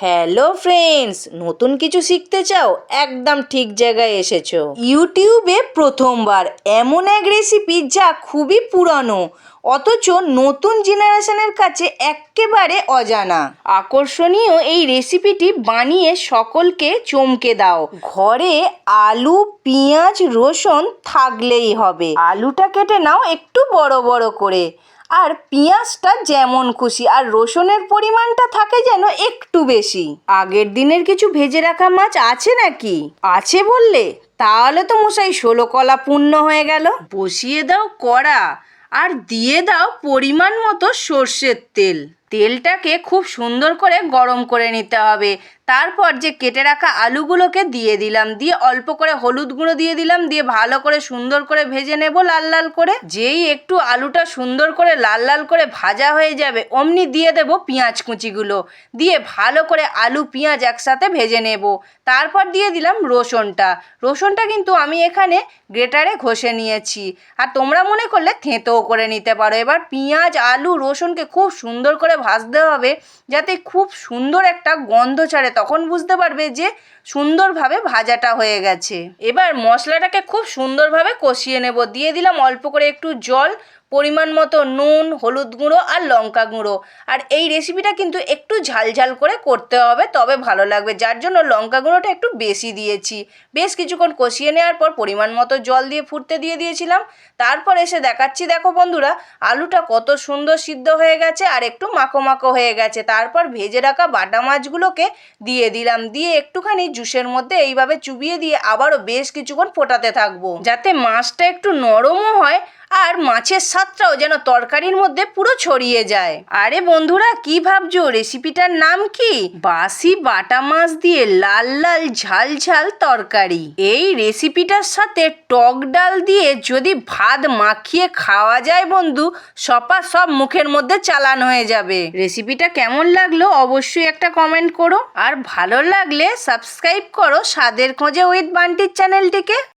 Hello friends, নতুন কিছু শিখতে চাও? একদম ঠিক জায়গায় এসেছো। ইউটিউবে প্রথমবার এমন এক রেসিপি যা খুবই পুরানো অথচ নতুন জেনারেশনের কাছে একেবারে অজানা। আকর্ষণীয় এই রেসিপিটি বানিয়ে সকলকে চমকে দাও। ঘরে আলু, পেঁয়াজ, রসুন থাকলেই হবে। আলুটা কেটে নাও একটু বড় বড় করে, আর পেঁয়াজটা যেমন খুশি, আর রসুনের পরিমাণটা থাকে যেন একটু বেশি। আগের দিনের কিছু ভেজে রাখা মাছ আছে নাকি? আছে বললে তাহলে তো মশাই 16 কলা পূর্ণ হয়ে গেল। বসিয়ে দাও কড়া আর দিয়ে দাও পরিমাণ মতো সর্ষের তেল। তেলটাকে খুব সুন্দর করে গরম করে নিতে হবে। তারপর যে কেটে রাখা আলুগুলোকে দিয়ে দিলাম, দিয়ে অল্প করে হলুদ গুঁড়ো দিয়ে দিলাম, দিয়ে ভালো করে সুন্দর করে ভেজে নেব লাল লাল করে। যেই একটু আলুটা সুন্দর করে লাল লাল করে ভাজা হয়ে যাবে অমনি দিয়ে দেব পেঁয়াজ কুচিগুলো, দিয়ে ভালো করে আলু পেঁয়াজ একসাথে ভেজে নেব। তারপর দিয়ে দিলাম রসুনটা কিন্তু আমি এখানে গ্রেটারে ঘষে নিয়েছি, আর তোমরা মনে করলে থেঁতোও করে নিতে পারো। এবার পেঁয়াজ আলু রসুনকে খুব সুন্দর করে ভাজতে হবে যাতে খুব সুন্দর একটা গন্ধ ছাড়ে, তখন বুঝতে পারবে যে সুন্দরভাবে ভাজাটা হয়ে গেছে। এবার মশলাটাকে খুব সুন্দরভাবে কষিয়ে নেব। দিয়ে দিলাম অল্প করে একটু জল, পরিমাণ মতো নুন, হলুদ গুঁড়ো আর লঙ্কা গুঁড়ো। আর এই রেসিপিটা কিন্তু একটু ঝালঝাল করে করতে হবে, তবে ভালো লাগবে, যার জন্য লঙ্কা গুঁড়োটা একটু বেশি দিয়েছি। বেশ কিছুক্ষণ কষিয়ে নেওয়ার পর পরিমাণ মতো জল দিয়ে ফুটতে দিয়ে দিয়েছিলাম। তারপর এসে দেখাচ্ছি, দেখো বন্ধুরা, আলুটা কত সুন্দর সিদ্ধ হয়ে গেছে আর একটু মাখো মাখো হয়ে গেছে। তারপর ভেজে রাখা বাটা মাছগুলোকে দিয়ে দিলাম, দিয়ে একটুখানি জুসের মধ্যে এইভাবে চুবিয়ে দিয়ে আবারও বেশ কিছুক্ষণ ফোটাতে থাকবো, যাতে মাছটা একটু নরমও হয় আর মাছের স্বাদটাও যেন তরকারির মধ্যে পুরো ছড়িয়ে যায়। আরে বন্ধুরা, কি ভাবছো? রেসিপিটার নাম কি? বাসি বাটা মাছ দিয়ে লাল লাল ঝাল ঝাল তরকারি। এই রেসিপিটার সাথে টক ডাল দিয়ে যদি ভাত মাখিয়ে খাওয়া যায় বন্ধু, সব মুখের মধ্যে চালান হয়ে যাবে। রেসিপিটা কেমন লাগলো অবশ্যই একটা কমেন্ট করো, আর ভালো লাগলে সাবস্ক্রাইব করো স্বাদের খোঁজে উইথ বান্টির চ্যানেলটিকে।